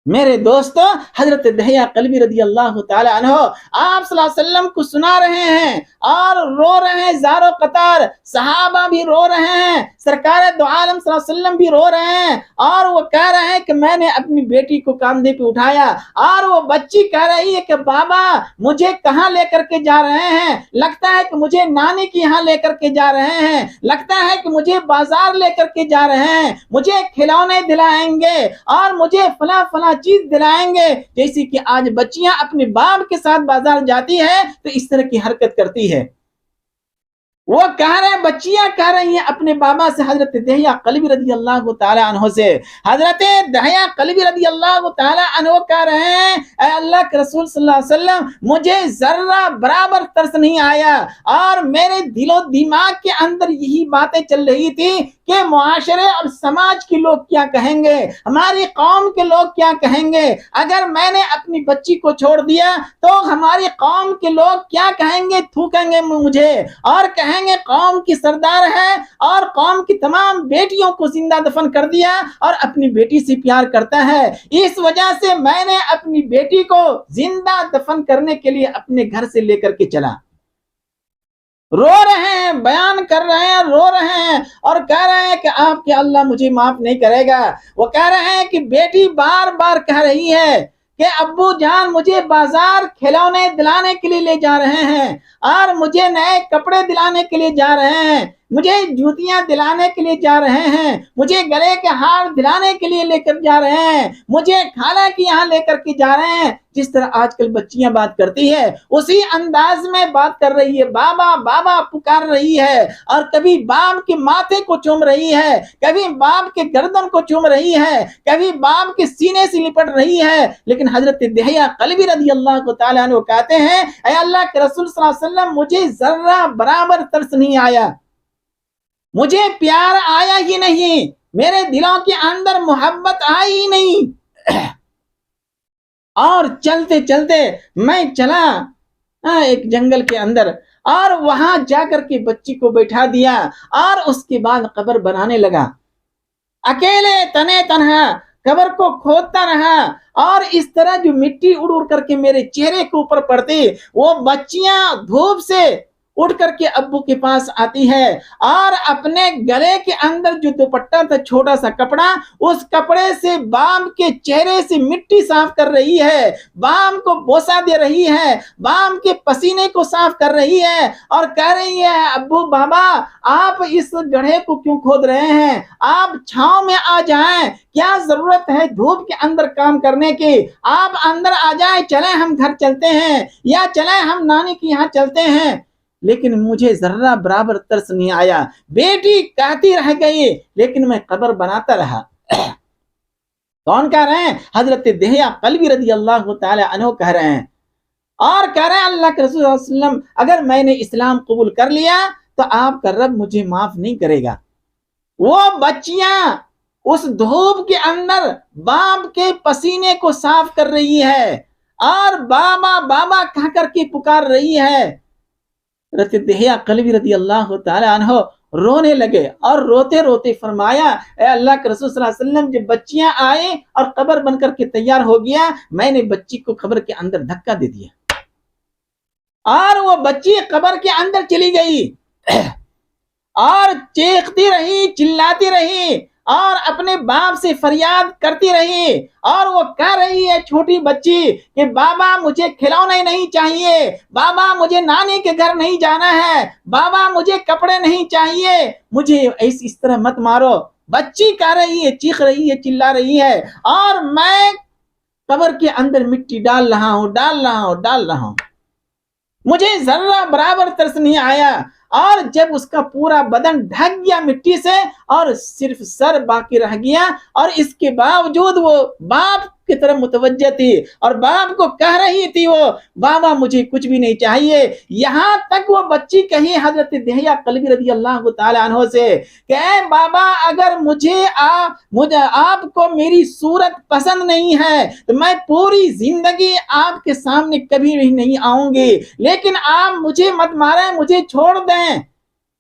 میرے دوستو، حضرت دحیہ قلبی رضی اللہ تعالی عنہ آپ صلی اللہ علیہ وسلم کو سنا رہے ہیں اور رو رہے ہیں زار و قطار، صحابہ بھی رو رہے ہیں، سرکار دو عالم صلی اللہ علیہ وسلم بھی رو رہے ہیں اور وہ کہہ رہے ہیں کہ میں نے اپنی بیٹی کو کاندھے پہ اٹھایا اور وہ بچی کہہ رہی ہے کہ بابا مجھے کہاں لے کر کے جا رہے ہیں؟ لگتا ہے کہ مجھے نانی کے یہاں لے کر کے جا رہے ہیں، لگتا ہے کہ مجھے بازار لے کر کے جا رہے ہیں، مجھے کھلونے دلائیں گے اور مجھے فلاں فلاں چیز دلائیں گے۔ جیسی کہ آج بچیاں اپنے باپ کے ساتھ بازار جاتی ہے تو اس طرح کی حرکت کرتی ہے۔ وہ کہہ رہے ہیں، بچیاں کہہ رہی ہیں اپنے بابا سے، حضرت دحیہ قلبی رضی اللہ تعالی عنہ سے، حضرت دحیہ قلبی رضی اللہ تعالی عنہ کہہ رہے ہیں اے اللہ کے رسول صلی اللہ علیہ وسلم، مجھے ذرہ برابر ترس نہیں آیا اور میرے دل و دماغ کے اندر یہی باتیں چل رہی تھی کہ معاشرے اور سماج کے لوگ کیا کہیں گے، ہماری قوم کے لوگ کیا کہیں گے، اگر میں نے اپنی بچی کو چھوڑ دیا تو ہماری قوم کے لوگ کیا کہیں گے، تھوکیں گے مجھے اور کہیں گے قوم کی سردار ہے اور قوم کی تمام بیٹیوں کو زندہ دفن کر دیا اور اپنی بیٹی سے پیار کرتا ہے۔ اس وجہ سے میں نے اپنی بیٹی کو زندہ دفن کرنے کے لیے اپنے گھر سے لے کر کے چلا۔ رو رہے ہیں، بیان کر رہے ہیں، رو رہے ہیں اور کہہ رہے ہیں کہ آپ کے اللہ مجھے معاف نہیں کرے گا۔ وہ کہہ رہے ہیں کہ بیٹی بار بار کہہ رہی ہے کہ ابو جان مجھے بازار کھلونے دلانے کے لیے لے جا رہے ہیں اور مجھے نئے کپڑے دلانے کے لیے جا رہے ہیں، مجھے جوتیاں دلانے کے لیے جا رہے ہیں، مجھے گلے کے ہار دلانے کے لیے لے کر جا رہے ہیں، مجھے خالہ کے یہاں لے کر کے جا رہے ہیں۔ جس طرح آج کل بچیاں بات کرتی ہے اسی انداز میں بات کر رہی ہے، بابا بابا پکار رہی ہے اور کبھی باپ کے ماتھے کو چوم رہی ہے، کبھی باپ کے گردن کو چوم رہی ہے، کبھی باپ کے سینے سے لپٹ رہی ہے۔ لیکن حضرت دحیہ قلبی رضی اللہ تعالیٰ عنہ کہتے ہیں اے اللہ کے رسول صلی اللہ علیہ وسلم، مجھے ذرہ برابر ترس نہیں آیا، مجھے پیار آیا ہی نہیں، میرے دلوں کے اندر محبت آئی ہی نہیں۔ اور چلتے چلتے میں چلا ایک جنگل کے اندر اور وہاں جا کر کے بچی کو بیٹھا دیا اور اس کے بعد قبر بنانے لگا، اکیلے تنے تنہا قبر کو کھودتا رہا اور اس طرح جو مٹی اڑ اڑ کر کے میرے چہرے کے اوپر پڑتی، وہ بچیاں دھوپ سے اٹھ کر کے ابو کے پاس آتی ہے اور اپنے گلے کے اندر جو دوپٹہ تھا چھوٹا سا کپڑا، اس کپڑے سے باپ کے چہرے سے مٹی صاف کر رہی ہے، باپ کو بوسہ دے رہی ہے، باپ کے پسینے کو صاف کر رہی ہے اور کہہ رہی ہے ابو بابا آپ اس گڑھے کو کیوں کھود رہے ہیں، آپ چھاؤں میں آ جائیں، کیا ضرورت ہے دھوپ کے اندر کام کرنے کی، آپ اندر آ جائیں، چلیں ہم گھر چلتے ہیں یا چلیں ہم نانی کے یہاں چلتے ہیں۔ لیکن مجھے ذرہ برابر ترس نہیں آیا، بیٹی کہتی رہ گئی لیکن میں قبر بناتا رہا۔ کون کہہ رہے ہیں؟ حضرت دہیہ قلبی رضی اللہ تعالی عنہ کہہ رہے ہیں، اور کہہ رہے ہیں اللہ کے رسول صلی اللہ علیہ وسلم اگر میں نے اسلام قبول کر لیا تو آپ کا رب مجھے معاف نہیں کرے گا۔ وہ بچیاں اس دھوپ کے اندر باپ کے پسینے کو صاف کر رہی ہے اور بابا بابا کہہ کر کے پکار رہی ہے۔ حضرت دہیہ قلبی رضی اللہ تعالی عنہ رونے لگے اور روتے روتے فرمایا اے اللہ کے رسول صلی اللہ علیہ وسلم، جب بچیاں آئے اور قبر بن کر کے تیار ہو گیا، میں نے بچی کو قبر کے اندر دھکا دے دیا اور وہ بچی قبر کے اندر چلی گئی اور چیختی رہی، چلاتی رہی اور اپنے باپ سے فریاد کرتی رہی اور وہ کہہ رہی ہے چھوٹی بچی کہ بابا مجھے کھلونے نہیں چاہیے، بابا مجھے نانی کے گھر نہیں جانا ہے، بابا مجھے کپڑے نہیں چاہیے، مجھے اس طرح مت مارو۔ بچی کہہ رہی ہے، چیخ رہی ہے، چلا رہی ہے اور میں قبر کے اندر مٹی ڈال رہا ہوں، مجھے ذرہ برابر ترس نہیں آیا۔ اور جب اس کا پورا بدن ڈھک گیا مٹی سے اور صرف سر باقی رہ گیا اور اس کے باوجود وہ باپ کی طرف متوجہ تھی اور باپ کو کہہ رہی تھی وہ بابا مجھے کچھ بھی نہیں چاہیے، یہاں تک وہ بچی کہی حضرت دہیہ قلبی رضی اللہ تعالی عنہ سے کہ اے بابا اگر مجھے آپ کو میری صورت پسند نہیں ہے تو میں پوری زندگی آپ کے سامنے کبھی بھی نہیں آؤں گی، لیکن آپ مجھے مت ماریں، مجھے چھوڑ دیں۔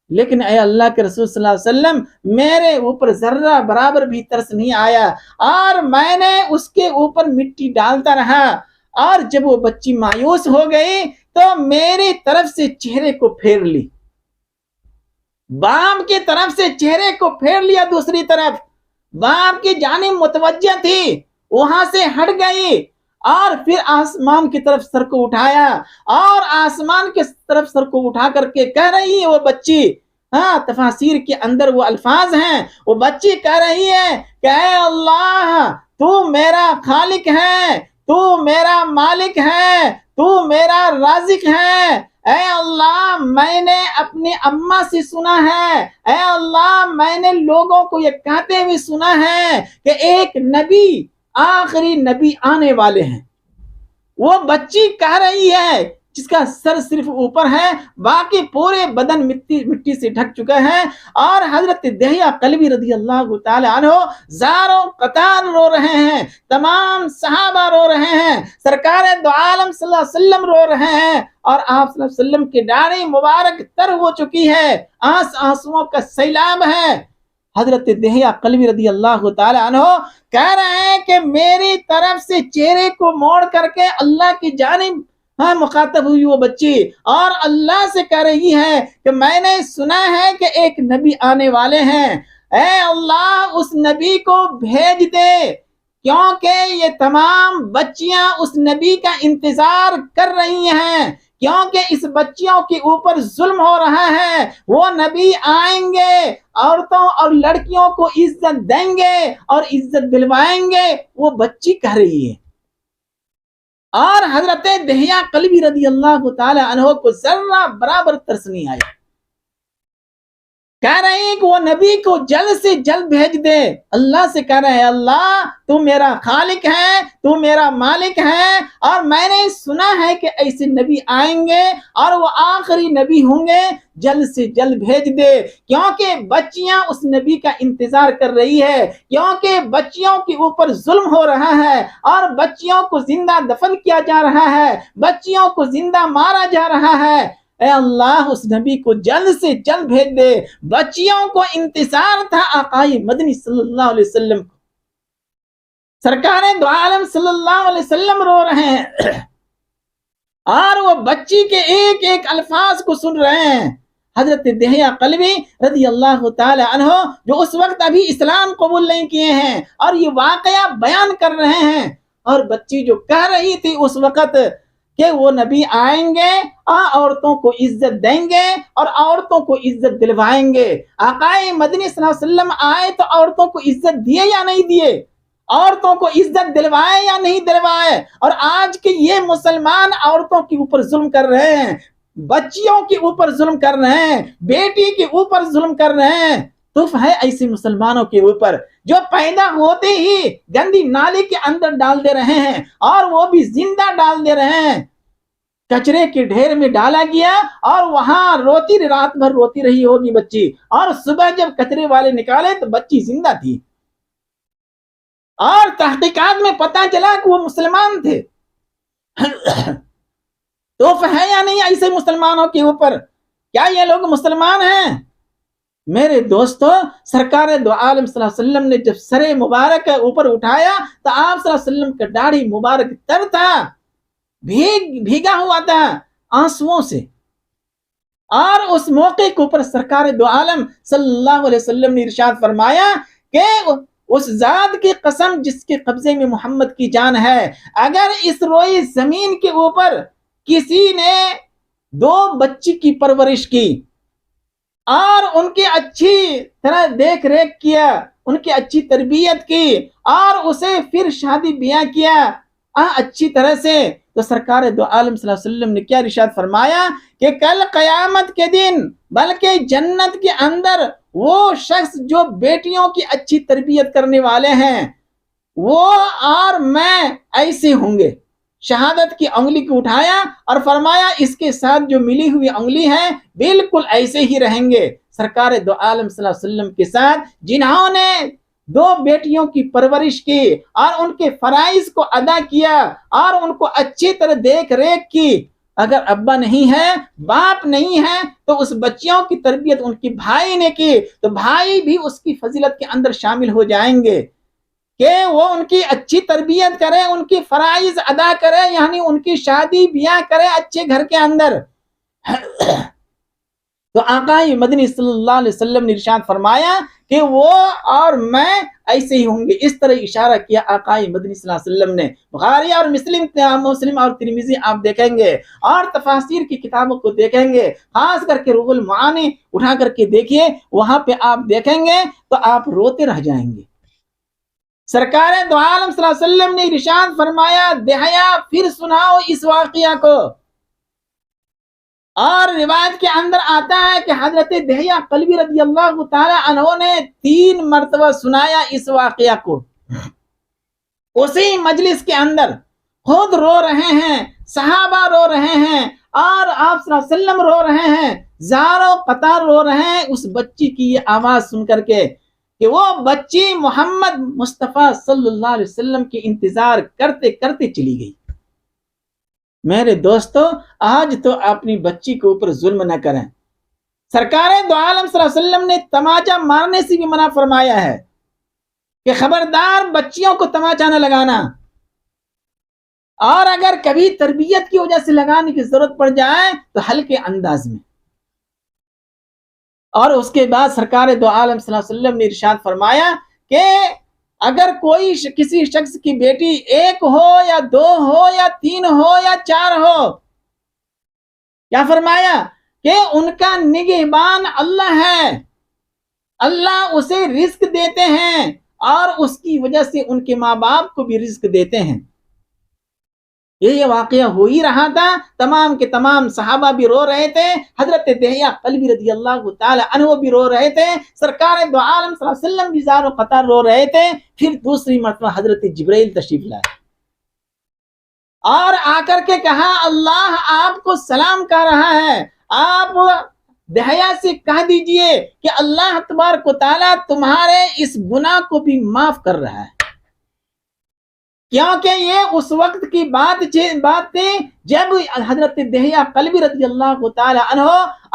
لیکن اے اللہ کے رسول صلی اللہ علیہ وسلم میرے اوپر ذرہ برابر بھی ترس نہیں آیا اور میں نے اس کے اوپر مٹی ڈالتا رہا اور جب وہ بچی مایوس ہو گئی تو میری طرف سے چہرے کو پھیر لی، باپ کی طرف سے چہرے کو پھیر لیا، دوسری طرف باپ کی جانب متوجہ تھی وہاں سے ہٹ گئی اور پھر آسمان کی طرف سر کو اٹھایا اور آسمان کی طرف سر کو اٹھا کر کے کہہ رہی ہے وہ بچی، تفاسیر کے اندر وہ الفاظ ہیں، وہ بچی کہہ رہی ہے کہ اے اللہ تو میرا خالق ہے، تو میرا مالک ہے، تو میرا رازق ہے، اے اللہ میں نے اپنی اماں سے سنا ہے، اے اللہ میں نے لوگوں کو یہ کہتے ہوئے سنا ہے کہ ایک نبی، آخری نبی آنے والے ہیں۔ وہ بچی کہہ رہی ہے جس کا سر صرف اوپر ہے، باقی پورے بدن مٹی سے ڈھک چکا ہے اور حضرت دہیہ قلبی رضی اللہ تعالی عنہ زاروں قطار رو رہے ہیں، تمام صحابہ رو رہے ہیں، سرکار دو عالم صلی اللہ علیہ وسلم رو رہے ہیں اور آپ صلی اللہ علیہ وسلم کی داڑھی مبارک تر ہو چکی ہے، آنسوؤں کا سیلاب ہے۔ حضرت دہیہ قلبی رضی اللہ تعالی عنہ کہہ رہے ہیں کہ میری طرف سے چہرے کو موڑ کر کے اللہ کی جانب مخاطب ہوئی وہ بچی اور اللہ سے کہہ رہی ہے کہ میں نے سنا ہے کہ ایک نبی آنے والے ہیں، اے اللہ اس نبی کو بھیج دے، کیونکہ یہ تمام بچیاں اس نبی کا انتظار کر رہی ہیں، کیونکہ اس بچیوں کے اوپر ظلم ہو رہا ہے، وہ نبی آئیں گے، عورتوں اور لڑکیوں کو عزت دیں گے اور عزت دلوائیں گے، وہ بچی کہہ رہی ہے۔ اور حضرت دہیہ قلبی رضی اللہ تعالی عنہ کو ذرہ برابر ترس نہیں آیا، کہہ رہے ہیں کہ وہ نبی کو جلد سے جلد بھیج دے، اللہ سے کہہ رہے ہیں اللہ تو میرا خالق ہے، تو میرا مالک ہے اور میں نے سنا ہے کہ ایسے نبی آئیں گے اور وہ آخری نبی ہوں گے، جلد سے جلد بھیج دے، کیونکہ بچیاں اس نبی کا انتظار کر رہی ہے، کیونکہ بچیوں کے اوپر ظلم ہو رہا ہے اور بچیوں کو زندہ دفن کیا جا رہا ہے، بچیوں کو زندہ مارا جا رہا ہے، اے اللہ اس نبی کو جلد سے جلد بھیج دے۔ بچیوں کو انتظار تھا آقائے مدنی صلی اللہ علیہ وسلم کو، سرکار دو عالم صلی اللہ علیہ وسلم رو رہے ہیں اور وہ بچی کے ایک ایک الفاظ کو سن رہے ہیں. حضرت دہیہ قلبی رضی اللہ تعالی عنہ جو اس وقت ابھی اسلام قبول نہیں کیے ہیں اور یہ واقعہ بیان کر رہے ہیں، اور بچی جو کہہ رہی تھی اس وقت کہ وہ نبی آئیں گے، عورتوں کو عزت دیں گے اور عورتوں کو عزت دلوائیں گے. آقا مدنی صلی اللہ علیہ وسلم آئے تو عورتوں کو عزت دیے یا نہیں دیے؟ عورتوں کو عزت دلوائے یا نہیں دلوائے؟ اور آج کے یہ مسلمان عورتوں کے اوپر ظلم کر رہے ہیں، بچیوں کے اوپر ظلم کر رہے ہیں، بیٹی کے اوپر ظلم کر رہے ہیں. تف ہے ایسے مسلمانوں کے اوپر جو پیدا ہوتے ہی گندی نالی کے اندر ڈال دے رہے ہیں، اور وہ بھی زندہ ڈال دے رہے ہیں. کچرے کے ڈھیر میں ڈالا گیا اور وہاں روتی، رات بھر روتی رہی ہوگی بچی، اور صبح جب کچرے والے نکالے تو بچی زندہ تھی، اور تحقیقات میں پتا چلا کہ وہ مسلمان تھے. تو ہے یا نہیں ایسے مسلمانوں کے اوپر؟ کیا یہ لوگ مسلمان ہیں؟ میرے دوستو، سرکار دو عالم صلی اللہ علیہ وسلم نے جب سر مبارک اوپر اٹھایا تو آپ صلی اللہ علیہ وسلم کا داڑھی مبارک تر تھا، بھیگا ہوا تھا آنسوؤں سے. اور اس موقع کے اوپر سرکار دو عالم صلی اللہ علیہ وسلم نے ارشاد فرمایا کہ اس ذات کی قسم جس کے قبضے میں محمد کی جان ہے، اگر اس روئی زمین کے اوپر کسی نے 2 بچی کی پرورش کی اور ان کی اچھی طرح دیکھ ریکھ کیا، ان کی اچھی تربیت کی، اور اسے پھر شادی بیاہ کیا اچھی طرح سے، تو سرکار دو عالم صلی اللہ علیہ وسلم نے کیا ارشاد فرمایا کہ کل قیامت کے دن بلکہ جنت کے اندر وہ شخص جو بیٹیوں کی اچھی تربیت کرنے والے ہیں وہ اور میں ایسے ہوں گے. شہادت کی انگلی کو اٹھایا اور فرمایا اس کے ساتھ جو ملی ہوئی انگلی ہے بالکل ایسے ہی رہیں گے. سرکار دو عالم صلی اللہ علیہ وسلم کے ساتھ جنہوں نے 2 بیٹیوں کی پرورش کی اور ان کے فرائض کو ادا کیا اور ان کو اچھی طرح دیکھ ریکھ کی، اگر ابا نہیں ہے، باپ نہیں ہے، تو اس بچیوں کی تربیت ان کی بھائی نے کی تو بھائی بھی اس کی فضیلت کے اندر شامل ہو جائیں گے کہ وہ ان کی اچھی تربیت کرے، ان کی فرائض ادا کرے، یعنی ان کی شادی بیاہ کرے اچھے گھر کے اندر. تو آقا مدنی صلی اللہ علیہ وسلم نے ارشاد فرمایا کہ وہ اور میں ایسے ہی ہوں گے. اس طرح اشارہ کیا آقا مدنی صلی اللہ علیہ وسلم نے. بخاری اور مسلم اور ترمذی آپ دیکھیں گے اور تفاسیر کی کتابوں کو دیکھیں گے، خاص کر کے روح المعانی اٹھا کر کے دیکھیے، وہاں پہ آپ دیکھیں گے تو آپ روتے رہ جائیں گے. سرکار دو عالم صلی اللہ علیہ وسلم نے ارشاد فرمایا، دہیا پھر سناؤ اس واقعہ کو. اور روایت کے اندر آتا ہے کہ حضرت دہیہ قلبی رضی اللہ تعالی عنہ نے 3 مرتبہ سنایا اس واقعہ کو. اسی مجلس کے اندر خود رو رہے ہیں، صحابہ رو رہے ہیں، اور آپ صلی اللہ علیہ وسلم رو رہے ہیں، زاروں قطار رو رہے ہیں اس بچی کی یہ آواز سن کر کے کہ وہ بچی محمد مصطفیٰ صلی اللہ علیہ وسلم کی انتظار کرتے کرتے چلی گئی. میرے دوستو، آج تو اپنی بچی کے اوپر ظلم نہ کریں. سرکار دو عالم صلی اللہ علیہ وسلم نے تماچا مارنے سے بھی منع فرمایا ہے کہ خبردار بچیوں کو تماچا نہ لگانا، اور اگر کبھی تربیت کی وجہ سے لگانے کی ضرورت پڑ جائے تو ہلکے انداز میں. اور اس کے بعد سرکار دو عالم صلی اللہ علیہ وسلم نے ارشاد فرمایا کہ اگر کوئی کسی شخص کی بیٹی 1 ہو یا 2 ہو یا 3 ہو یا 4 ہو، کیا فرمایا کہ ان کا نگہبان اللہ ہے، اللہ اسے رزق دیتے ہیں اور اس کی وجہ سے ان کے ماں باپ کو بھی رزق دیتے ہیں. یہ واقعہ ہو ہی رہا تھا، تمام کے تمام صحابہ بھی رو رہے تھے، حضرت دہیہ قلبی رضی اللہ تعالی عنہ بھی رو رہے تھے، سرکار دو عالم صلی اللہ علیہ وسلم بھی زار و قطار رو رہے تھے. پھر دوسری مرتبہ حضرت جبرائیل تشریف لائے اور آ کر کے کہا، اللہ آپ کو سلام کہہ رہا ہے، آپ دہیہ سے کہہ دیجئے کہ اللہ تبارک و تعالی تمہارے اس گناہ کو بھی معاف کر رہا ہے. کیونکہ یہ اس وقت کی بات تھی جب حضرت دہیہ قلبی رضی اللہ تعالی عنہ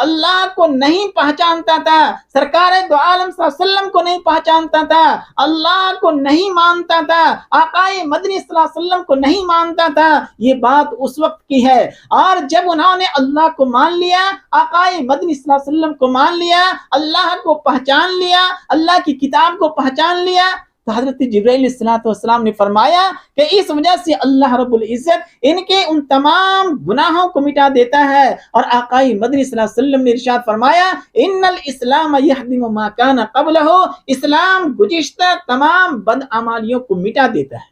اللہ کو نہیں پہچانتا تھا، سرکار دو عالم صلی اللہ علیہ وسلم کو نہیں پہچانتا تھا، اللہ کو نہیں مانتا تھا، آقائے مدنی صلی اللہ علیہ وسلم کو نہیں مانتا تھا۔ یہ بات اس وقت کی ہے، اور جب انہوں نے اللہ کو مان لیا، آقائے مدنی صلی اللہ علیہ وسلم کو مان لیا، اللہ کو پہچان لیا، اللہ کی کتاب کو پہچان لیا، تو حضرت جبرائیل علیہ السلام نے فرمایا کہ اس وجہ سے اللہ رب العزت ان کے ان تمام گناہوں کو مٹا دیتا ہے۔ اور آقائی مدنی صلی اللہ علیہ وسلم نے ارشاد فرمایا ان الاسلام یہدم ما کان قبلہ، اسلام گزشتہ تمام بدعمالیوں کو مٹا دیتا ہے۔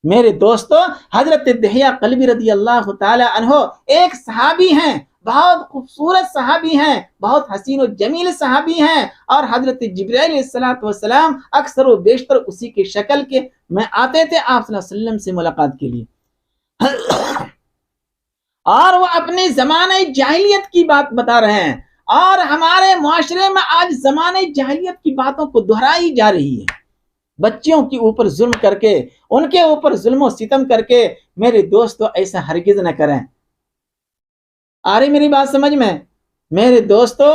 میرے دوستو، حضرت دہیہ قلبی رضی اللہ تعالی عنہ ایک صحابی ہیں، بہت خوبصورت صحابی ہیں، بہت حسین و جمیل صحابی ہیں، اور حضرت جبرائیل علیہ السلام اکثر و بیشتر اسی کی شکل کے میں آتے تھے آپ صلی اللہ علیہ وسلم سے ملاقات کے لیے، اور وہ اپنے زمانے جاہلیت کی بات بتا رہے ہیں، اور ہمارے معاشرے میں آج زمانے جاہلیت کی باتوں کو دہرائی جا رہی ہے، بچیوں کے اوپر ظلم کر کے، ان کے اوپر ظلم و ستم کر کے۔ میرے دوستو ایسا ہرگز نہ کریں۔ آ رہی میری بات سمجھ میں؟ میرے دوستو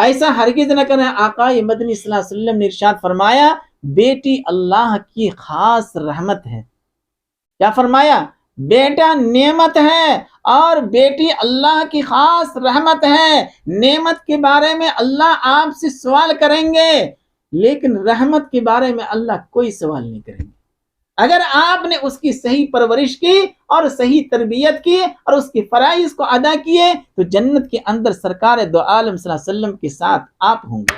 ایسا ہرگز نہ کریں۔ آقا مدنی صلی اللہ علیہ وسلم نے ارشاد فرمایا بیٹی اللہ کی خاص رحمت ہے۔ کیا فرمایا؟ بیٹا نعمت ہے، اور بیٹی اللہ کی خاص رحمت ہے۔ نعمت کے بارے میں اللہ آپ سے سوال کریں گے، لیکن رحمت کے بارے میں اللہ کوئی سوال نہیں کریں گے۔ اگر آپ نے اس کی صحیح پرورش کی اور صحیح تربیت کی اور اس کی فرائض کو ادا کیے تو جنت کے اندر سرکار دو عالم صلی اللہ علیہ وسلم کے ساتھ آپ ہوں گے۔